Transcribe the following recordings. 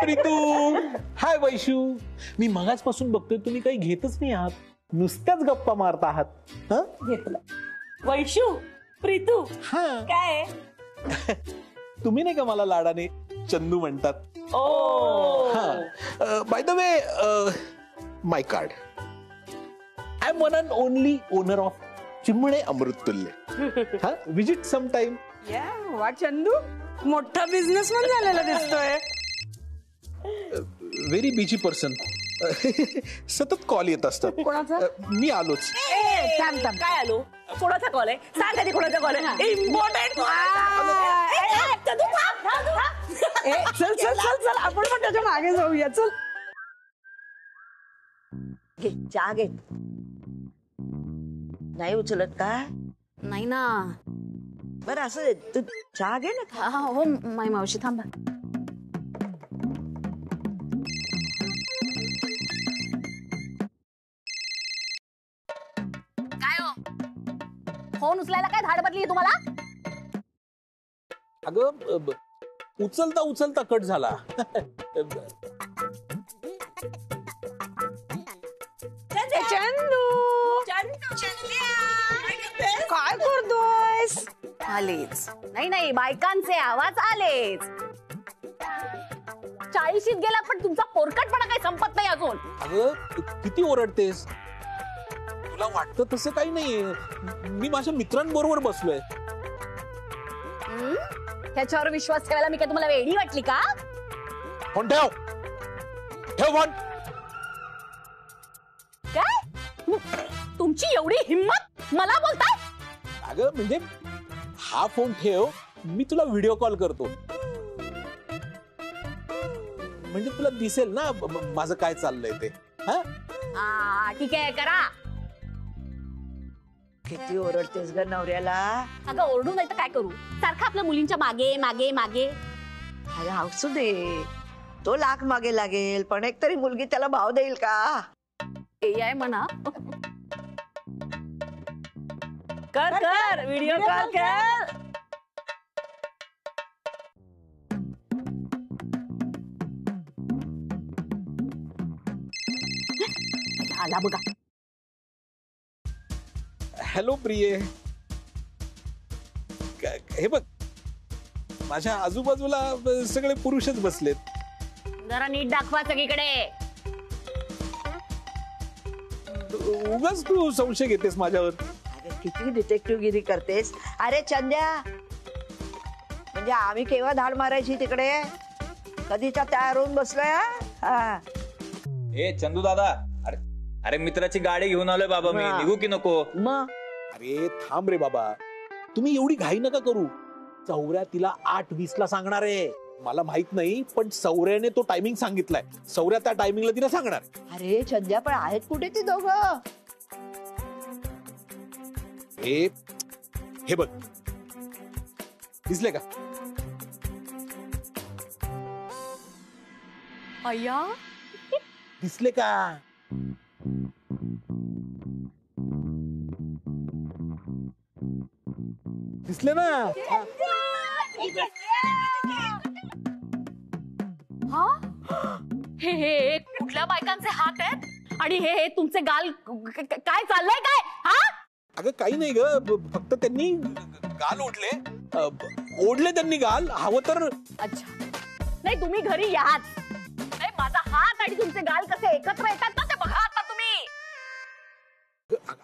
प्रीतू. हाय वैशू. मी मगाचपासून बघतोय तुम्ही काही घेतच नाही आहात, नुसत्याच गप्पा मारता आहात. घेतलं. वैशू, प्रीतू, हा, काय तुम्ही नाही का मला लाडाने चंदू म्हणतात. By the way, my card. I am one and only owner of Chimane Amruttulya. Visit some time. या वा चंदू, मोठा बिझनेसमॅन झालेला दिसतोय. Very busy person. सतत कॉल येत असतात. कोणाचा? मी आलोच. थांब थांब, काय आलो? कोणाचा कॉल आहे? सांग कधी कोणाचा कॉल आहे. इम्पॉर्टंट. चल चल चल चल, आपण पण त्याच्या मागे जाऊया. चल घे चहा घे. नाही उचलत का? नाही ना. बरं असं तू चहा घे ना. हो माई मावशी थांबा. काय हो, फोन उचलायला काय धाड बदली तुम्हाला? अगं उचलता उचलता कट झाला. काय करतोयस? आलेच. नाही नाही, बायकांचे आवाज आलेच. 40शीत गेला पण तुमचा पोरकटपणा काही संपत नाही अजून. अगं किती ओरडतेस? तुला वाटतं तसं काही नाहीये. मी माझ्या मित्रांबरोबर बसलोय. त्याच्यावर विश्वास ठेवायला मी काय तुम्हाला वेडी वाटली का? फोन ठेव. ठेव फोन. काय तुमची एवढी हिम्मत मला बोलताय? अगं म्हणजे हा फोन ठेव, मी तुला व्हिडिओ कॉल करतो. म्हणजे तुला दिसेल ना माझं काय चाललंय ते. ठीक आहे, करा. किती ओरडतेस ग नवऱ्याला? अगं ओरडू नाही तर काय करू? सारखं आपल्या मुलींच्या मागे मागे मागे. अरे असू दे, तो लाख मागे लागेल, पण एक तरी मुलगी त्याला भाव देईल का? ते आहे म्हणा. कर कर व्हिडिओ कॉल कर. आला बघा. हॅलो प्रिये. हे बघ, माझ्या आजूबाजूला सगळे पुरुषच बसलेत. जरा नीट दाखवा सगळीकडे. उगाच तू संशय घेतेस माझ्यावर. अरे किती डिटेक्टिव्ह गिरी करतेस. अरे चंद्या, म्हणजे आम्ही केव्हा धाड मारायची तिकडे? कधीच्या तयार होऊन बसलोय. ए चंदू दादा, अरे अरे मित्राची गाडी घेऊन आलोय बाबा मी. निघू की नको? मग अरे थांब रे बाबा, तुम्ही एवढी घाई नका करू. सौर्या तिला 8:20 ला सांगणार आहे. मला माहित नाही, पण सौर्याने तो टायमिंग सांगितलाय. सौर्या त्या टायमिंगला तिला सांगणार. अरे चंद्या, पण आहेत कुठे ती दोघं? हे बघ, दिसले का? अय्या, दिसले का? दिसले ना? हा, हे कुठल्या बायकांचे हात आहेत आणि हे तुमचे गाल? काय चाललंय काय? हा, अगं काही नाही ग, फक्त त्यांनी गाल ओढले त्यांनी गाल. हवं तर. अच्छा, नाही तुम्ही घरी याच. माझा हात आणि तुमचे गाल कसे एकत्र येतात ना, ते बघा आता तुम्ही.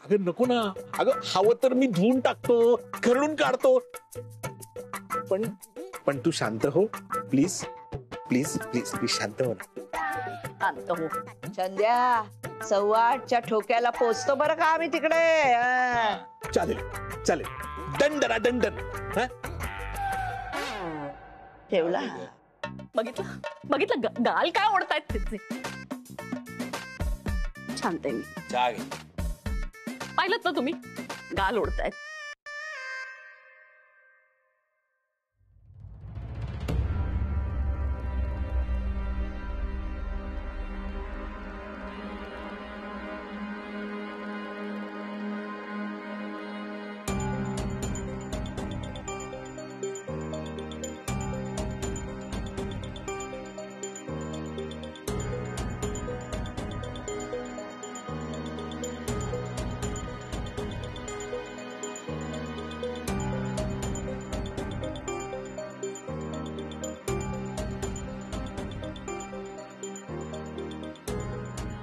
अगं नको ना. अगं हवं तर मी धुवून टाकतो, खरडून काढतो. पण तू शांत हो प्लीज. प्लीज प्लीज प्लीज शांत हो ना. शांत हो. चंद्या, 8:15च्या ठोक्याला पोचतो बरं का आम्ही तिकडे. चालेल चालेल. दंडना दंडन. ठेवला. बघितलं गाल काय ओढतायत त्याचे. शांत आहे मी. चहा घे. पाहिलं ना तुम्ही, गाल ओढतायत.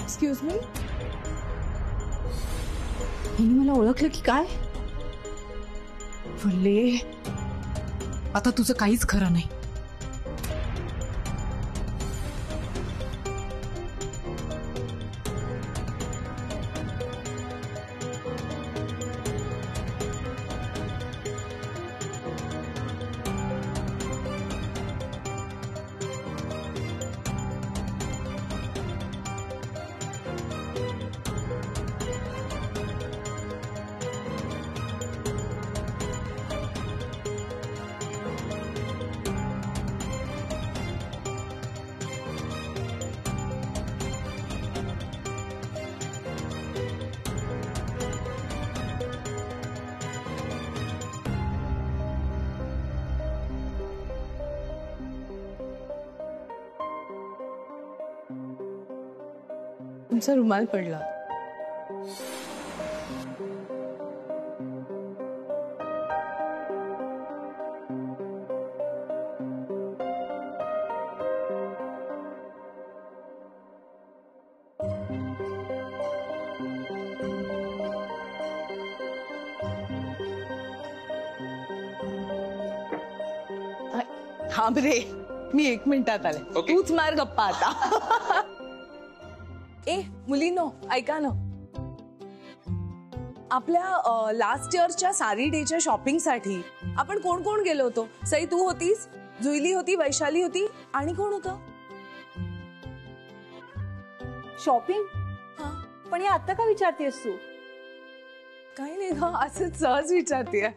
एक्सक्यूज मी, हिने मला ओळखलं की काय? फुले, आता तुझं काहीच खरं नाही. तुमचा रुमाल पडला. थांब रे, मी 1 मिनिटात आले. Okay. तूच मार गप्पा आता. ए मुलीनो, ऐका ना, आपल्या लास्ट इयरच्या साडी डेच्या शॉपिंगसाठी आपण कोण कोण गेलो होतो? सई तू होतीस, जुईली होती, वैशाली होती, आणि कोण होतं? शॉपिंग? हा, पण हे आता का विचारतेस तू? काही नाही ग, असंच सहज विचारतेय.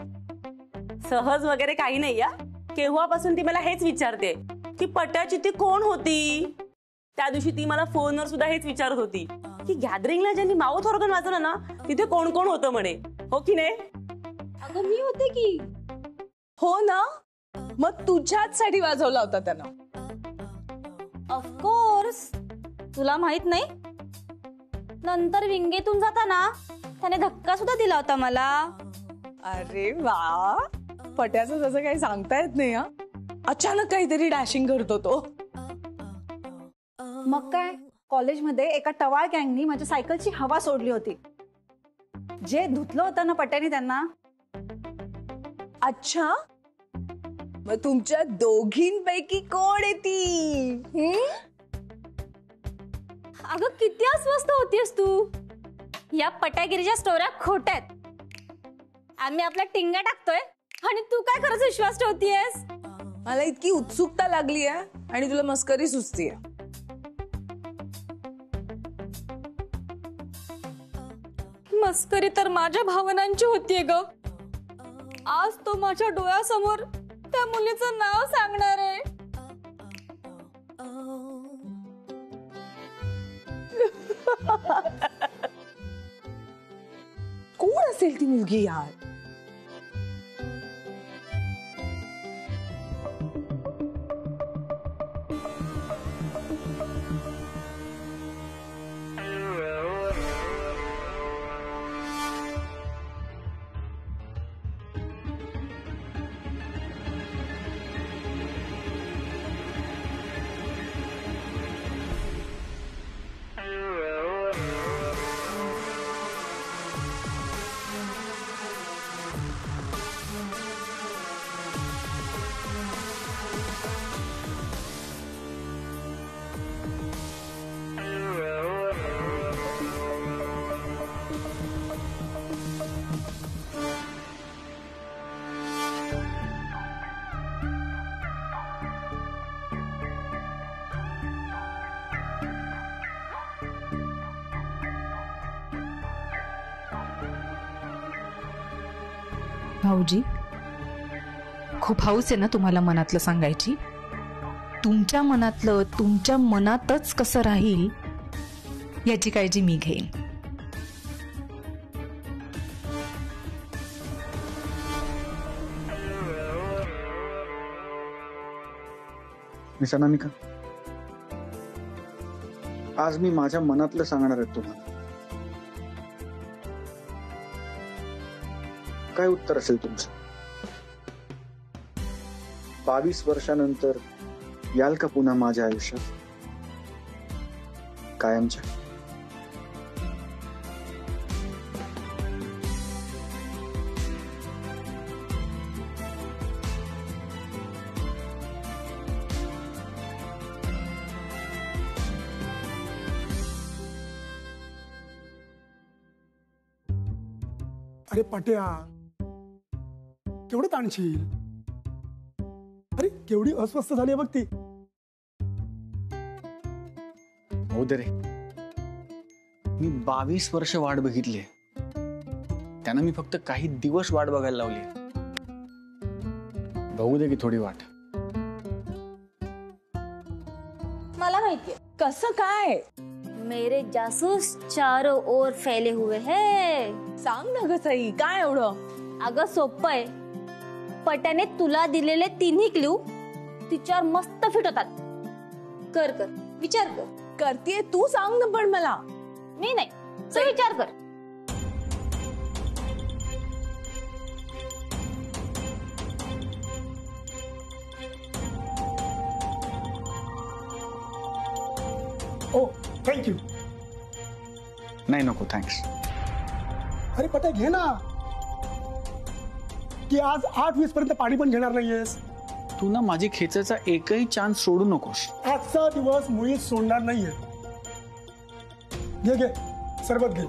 सहज वगैरे काही नाही या. केव्हापासून ती मला हेच विचारते की पटाची ती कोण होती. त्या दिवशी ती मला फोनवर सुद्धा हेच विचारत होती की गॅदरिंगला ज्यांनी माउथ ऑर्गन वाजवलं ना तिथे कोण कोण होतं म्हणे. हो की नाही? अगं मी होते की. हो ना, मग तुझ्याच साठी वाजवला होता त्यानं. ऑफकोर्स. तुला माहित नाही? नंतर विंगेतून जाताना त्याने धक्का सुद्धा दिला होता मला. अरे वा, पट्याचं तसं काही सांगता येत नाही. हा, अचानक काहीतरी डॅशिंग करतो तो. मग काय, कॉलेजमध्ये एका टवाळ गँगनी माझ्या सायकलची हवा सोडली होती. जे धुतलं होतं ना पट्याने त्यांना. अच्छा, मग तुमच्या दोघींपैकी कोण आहे ती? अगं किती अस्वस्थ होतीस तू. या पटागिरीच्या स्टोऱ्या खोट्या आहेत. आम्ही आपल्या टिंगा टाकतोय आणि तू काय खरंच विश्वास ठेवतीयस? मला इतकी उत्सुकता लागली आहे आणि तुला मस्करी सुचतीये. मस्करी तर माझ्या भावनांची होतीये ग. आज तो माझ्या डोळ्यासमोर त्या मुलीचं नाव सांगणार आहे. कोण असेल ती मुलगी यार? भाऊजी, खूप हौस आहे ना तुम्हाला मनातलं सांगायची. तुमच्या मनातलं तुमच्या मनातच कसं राहील याची काळजी मी घेईन. मिस अनामिका, आज मी माझ्या मनातलं सांगणार आहे तुम्हाला. काय उत्तर असेल तुमचं? 22 वर्षानंतर याल का पुन्हा माझ्या आयुष्यात कायमच्या? अरे पट्या, केवढं ताणशील? अरे केवढी अस्वस्थ झाली बघ ती. हो दे रे, मी 22 वर्ष वाट बघितली. त्यांना मी फक्त काही दिवस वाट बघायला लावली. बघू दे की थोडी वाट. मला माहितीये कसं काय? मेरे जासूस चारों ओर फैले हुए हैं. सांग ना ग सई, काय एवढं? अगं सोपं आहे. पट्याने तुला दिलेले तिन्ही क्ल्यू तिच्यावर मस्त फिट होतात. कर कर विचार कर. करतीये तू, सांग ना पण मला. मी नाही, तू विचार कर. ओ थँक्यू. नाही नको थँक्स. अरे पट्या घे ना, की आज 8:20 पर्यंत पाणी पण घेणार नाहीयेस. तू ना माझी खेचायचा एकही चान्स सोडू नकोस. आजचा दिवस मुळीच सोडणार नाहीये. घे घे सरबत घे.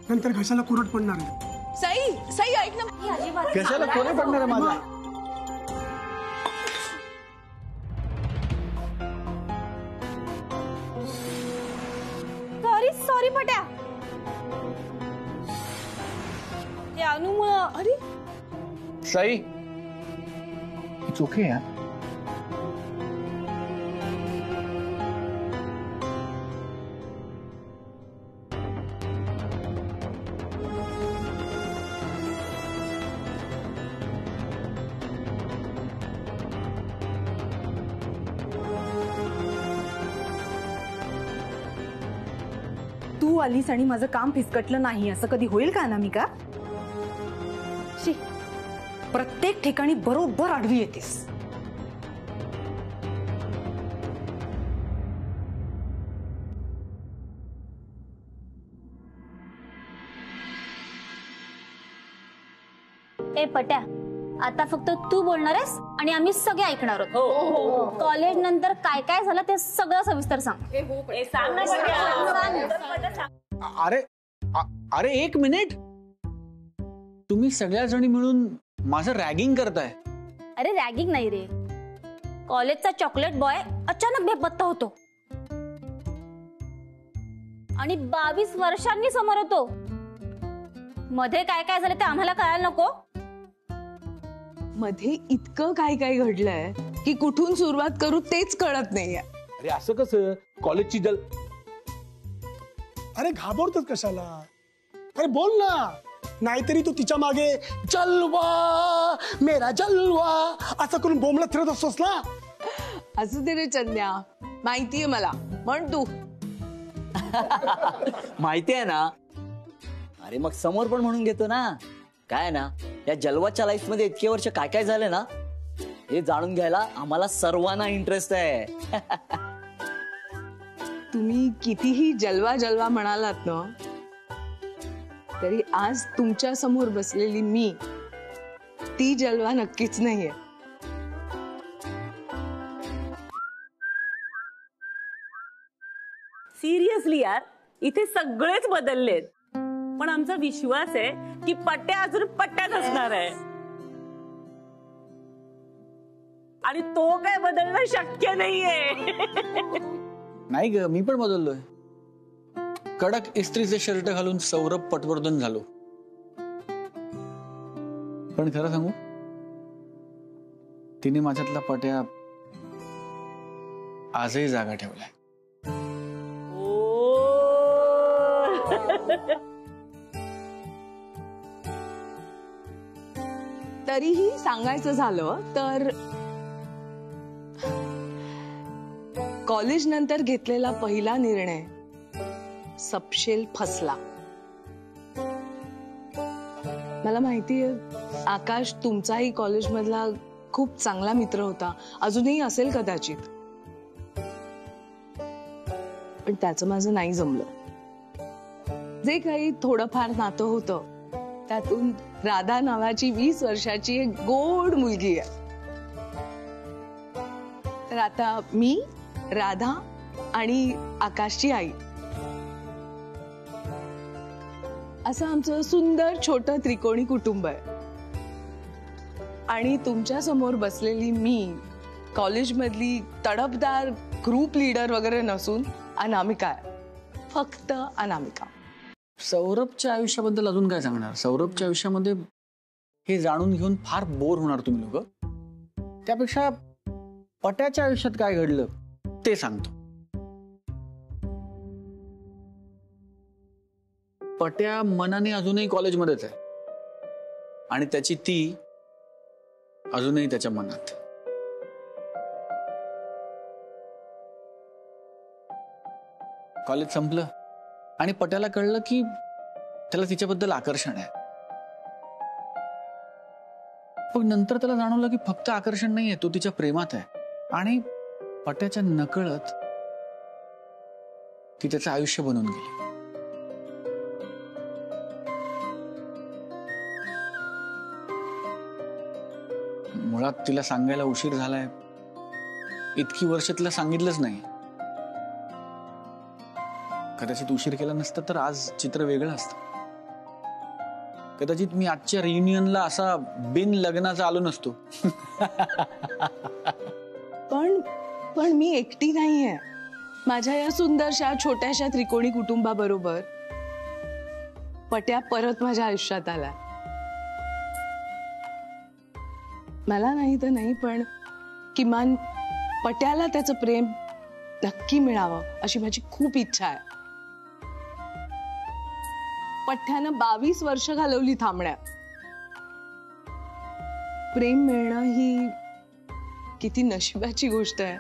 नंतर घशाला कुरट पडणार आहे. सई सई ऐक ना. कशाला कोणी पडणार आहे माझा? Sorry sorry Patya. ते अनुमुळं. अरे सई, इट्स ओके यार. तू आलीस आणि माझं काम फिसकटलं नाही असं कधी होईल का अनामिका? शी, प्रत्येक ठिकाणी बरोबर आडवी येतेस. ए पट्या, आता फक्त तू बोलणार आहेस आणि आम्ही सगळे ऐकणार आहोत. कॉलेज नंतर काय काय झालं ते सगळं सविस्तर सांग. सांग ना पट्या. अरे अरे एक मिनिट. तुम्ही सगळ्या जणी मिळून माझं रॅगिंग करताय. अरे रॅगिंग नाही रे, कॉलेजचा चॉकलेट बॉय अचानक बेपत्ता होतो आणि 22 वर्षांनी समोर होतो. मध्ये काय काय झालं ते आम्हाला कळायला नको. मध्ये इतकं काय काय घडलंय की कुठून सुरुवात करू तेच कळत नाहीये. अरे असं कसं? कॉलेजची अरे घाबरतोस कशाला? अरे बोल ना. नाहीतरी तू तिच्या मागे जलवा मेरा जलवा असं करून बोंबलत फिरत असतोस ना. असू दे रे चंद्या, माहितीये मला. म्हण तू. माहिती आहे ना. अरे मग समोर पण म्हणून घेतो ना. काय ना, या जलवाच्या लाईफ मध्ये इतके वर्ष काय काय झाले ना, हे जाणून घ्यायला आम्हाला सर्वांना इंटरेस्ट आहे. तुम्ही कितीही जलवा जलवा म्हणालात ना, तरी आज तुमच्या समोर बसलेली मी ती जलवा नक्कीच नाहीये. सिरियसली यार, इथे सगळेच बदललेत, पण आमचा विश्वास आहे की पट्ट्या अजून पट्ट्यात असणार आहे आणि तो काय बदलणं शक्य नाहीये. नाही ग, मी पण बदललोय. कडक इस्त्रीचे शर्ट घालून सौरभ पटवर्धन झालो. पण खरं सांगू, तिने माझ्यातला पट्या आजही जागा ठेवलाय. तरीही सांगायचं झालं तर कॉलेज नंतर घेतलेला पहिला निर्णय सपशेल फसला. मला माहितीये आकाश तुमचाही कॉलेजमधला खूप चांगला मित्र होता, अजूनही असेल कदाचित, पण त्याचं माझं नाही जमलं. जे काही थोडंफार नातं होतं त्यातून राधा नावाची 20 वर्षाची एक गोड मुलगी आहे. तर आता मी, राधा आणि आकाशची आई असं आमचं सुंदर छोटं त्रिकोणी कुटुंब आहे. आणि तुमच्या समोर बसलेली मी कॉलेजमधली तडफदार ग्रुप लीडर वगैरे नसून अनामिका आहे, फक्त अनामिका. सौरभच्या आयुष्याबद्दल अजून काय सांगणार? सौरभच्या आयुष्यामध्ये हे जाणून घेऊन फार बोर होणार तुम्ही लोक. त्यापेक्षा पट्याच्या आयुष्यात काय घडलं ते सांगतो. पट्या मनाने अजूनही कॉलेजमध्येच आहे आणि त्याची ती अजूनही त्याच्या मनात. कॉलेज संपलं आणि पट्याला कळलं की त्याला तिच्याबद्दल आकर्षण आहे. पण नंतर त्याला जाणवलं की फक्त आकर्षण नाहीये, तो तिच्या प्रेमात आहे. आणि पट्याच्या नकळत ती त्याचं आयुष्य बनवून गेली. मुळात तिला सांगायला उशीर झालाय, इतकी वर्ष तिला सांगितलंच नाही. कदाचित उशीर केला नसता तर आज चित्र वेगळं असतं. कदाचित मी आजच्या रियुनियनला असा बिन लग्नाचा आलो नसतो. पण मी एकटी नाहीये. माझ्या या सुंदरशा छोट्याशा त्रिकोणी कुटुंबाबरोबर पट्या परत माझ्या आयुष्यात आला. मला नाही तर नाही, पण किमान पट्याला त्याचं प्रेम नक्की मिळावं अशी माझी खूप इच्छा आहे. पठ्यानं 22 वर्ष घालवली थांबण्यात. प्रेम मिळणं ही किती नशिबाची गोष्ट आहे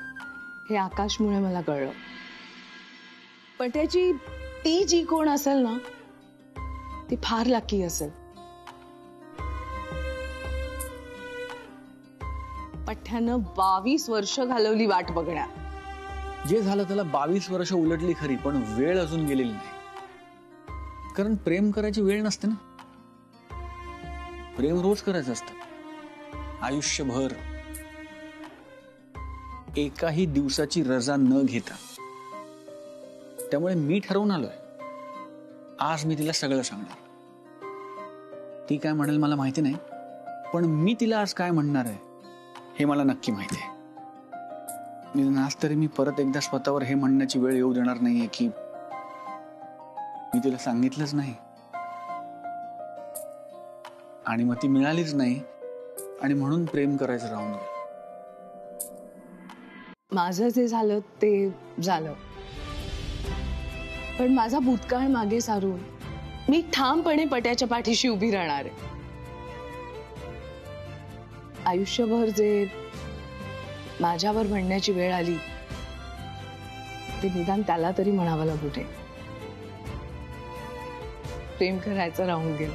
हे आकाशमुळे मला कळलं. पट्याची ती जी कोण असेल ना ती फार लकी असेल. पठ्यानं 22 वर्ष घालवली वाट बघण्यात. जे झालं त्याला 22 वर्ष उलटली खरी, पण वेळ अजून गेलेली नाही. कारण प्रेम करायची वेळ नसते ना. प्रेम रोज करायचं असतं, आयुष्यभर, एकाही दिवसाची रजा न घेता. त्यामुळे मी ठरवून आलोय, आज मी तिला सगळं सांगणार. ती काय म्हणेल मला माहिती नाही, पण मी तिला आज काय म्हणणार आहे हे मला नक्की माहिती आहे. आज तरी मी परत एकदा स्वतःवर हे म्हणण्याची वेळ येऊ देणार नाहीये की मी तिला सांगितलंच नाही आणि मग ती मिळालीच नाही आणि म्हणून प्रेम करायचं राहून गेलं. माझं जे झालं ते झालं, पण माझा भूतकाळ मागे सारून मी ठामपणे पट्याच्या पाठीशी उभी राहणार आहे. आयुष्यभर जे माझ्यावर म्हणण्याची वेळ आली ते निदान त्याला तरी म्हणावं लागू दे. प्रेम करायचं राहून गेलं.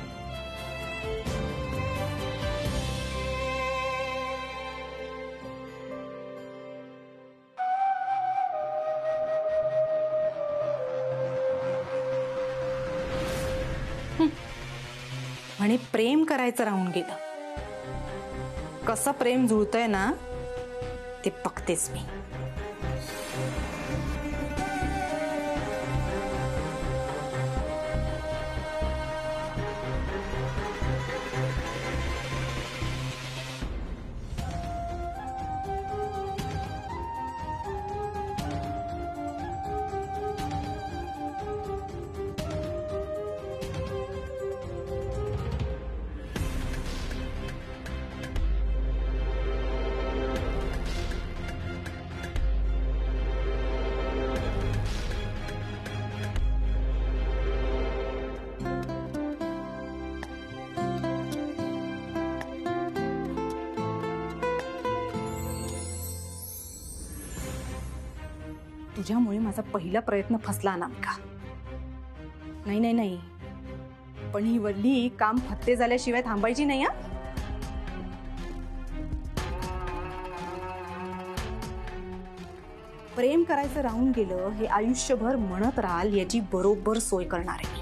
आणि प्रेम करायचं राहून गेलं. कसं प्रेम जुळतंय ना ते बघतेच मी. तुझ्यामुळे माझा पहिला प्रयत्न फसला अनामिका. नाही नाही नाही, पण ही वल्ली काम फत्ते झाल्याशिवाय थांबायची नाही. प्रेम करायचं राहून गेलं हे आयुष्यभर म्हणत राहाल याची बरोबर सोय करणार आहे.